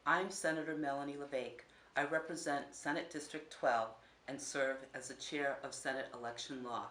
I'm Senator Melanie LeVake. I represent Senate District 12 and serve as the chair of Senate Election Law.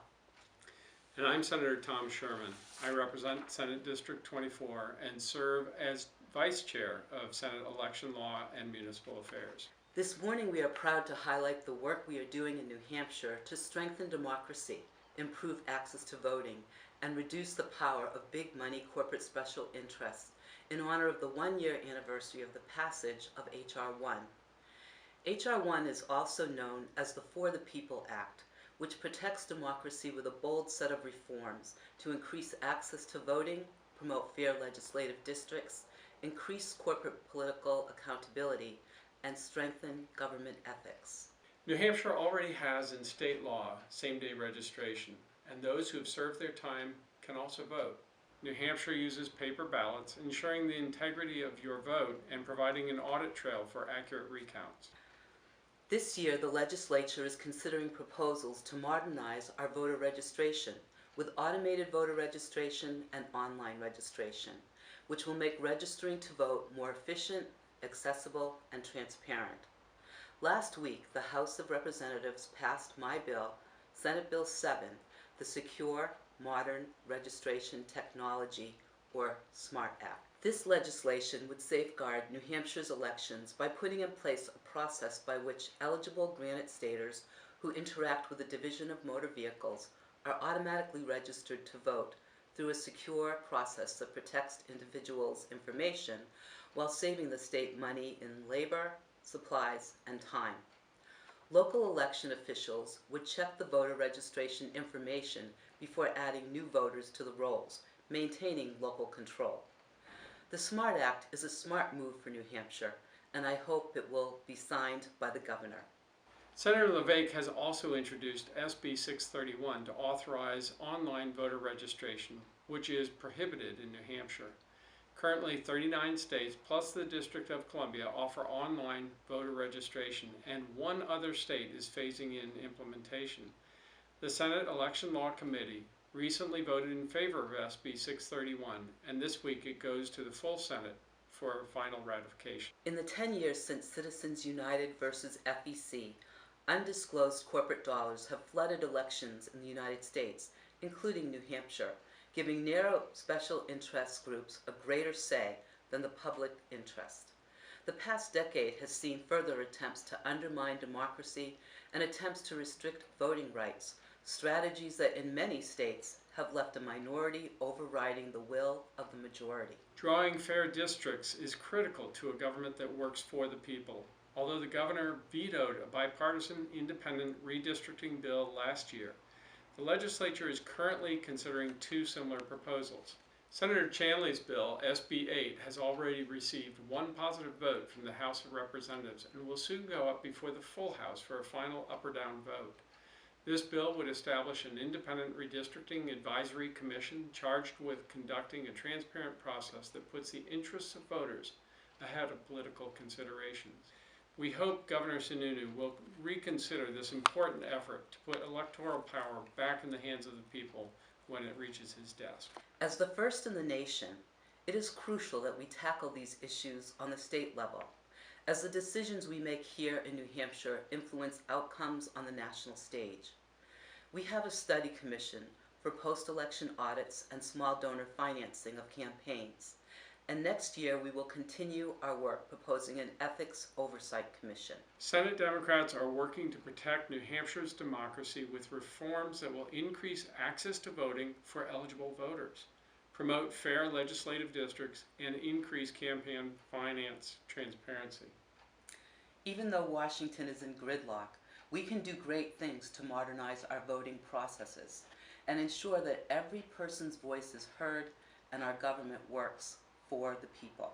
And I'm Senator Tom Sherman. I represent Senate District 24 and serve as Vice Chair of Senate Election Law and Municipal Affairs. This morning we are proud to highlight the work we are doing in New Hampshire to strengthen democracy, improve access to voting, and reduce the power of big money corporate special interests in honor of the one-year anniversary of the passage of H.R. 1. H.R. 1 is also known as the For the People Act, which protects democracy with a bold set of reforms to increase access to voting, promote fair legislative districts, increase corporate political accountability, and strengthen government ethics. New Hampshire already has in state law same-day registration, and those who have served their time can also vote. New Hampshire uses paper ballots, ensuring the integrity of your vote and providing an audit trail for accurate recounts. This year, the legislature is considering proposals to modernize our voter registration with automated voter registration and online registration, which will make registering to vote more efficient, accessible, and transparent. Last week, the House of Representatives passed my bill, Senate Bill 7, the Secure Modern Registration Technology, or SMART Act. This legislation would safeguard New Hampshire's elections by putting in place a process by which eligible granite staters who interact with the Division of Motor Vehicles are automatically registered to vote through a secure process that protects individuals' information while saving the state money in labor, supplies, and time. Local election officials would check the voter registration information before adding new voters to the rolls, maintaining local control. The SMART Act is a smart move for New Hampshire, and I hope it will be signed by the governor. Senator LeVake has also introduced SB 631 to authorize online voter registration, which is prohibited in New Hampshire. Currently, 39 states plus the District of Columbia offer online voter registration, and one other state is phasing in implementation. The Senate Election Law Committee recently voted in favor of SB 631, and this week it goes to the full Senate for final ratification. In the 10 years since Citizens United versus FEC, undisclosed corporate dollars have flooded elections in the United States, including New Hampshire, giving narrow special interest groups a greater say than the public interest. The past decade has seen further attempts to undermine democracy and attempts to restrict voting rights, strategies that in many states have left a minority overriding the will of the majority. Drawing fair districts is critical to a government that works for the people. Although the governor vetoed a bipartisan independent redistricting bill last year, the legislature is currently considering two similar proposals. Senator Chanley's bill, SB 8, has already received one positive vote from the House of Representatives and will soon go up before the full House for a final up or down vote. This bill would establish an independent redistricting advisory commission charged with conducting a transparent process that puts the interests of voters ahead of political considerations. We hope Governor Sununu will reconsider this important effort to put electoral power back in the hands of the people when it reaches his desk. As the first in the nation, it is crucial that we tackle these issues on the state level, as the decisions we make here in New Hampshire influence outcomes on the national stage. We have a study commission for post-election audits and small donor financing of campaigns, and next year we will continue our work proposing an ethics oversight commission. Senate Democrats are working to protect New Hampshire's democracy with reforms that will increase access to voting for eligible voters, promote fair legislative districts, and increase campaign finance transparency. Even though Washington is in gridlock, we can do great things to modernize our voting processes and ensure that every person's voice is heard and our government works for the people.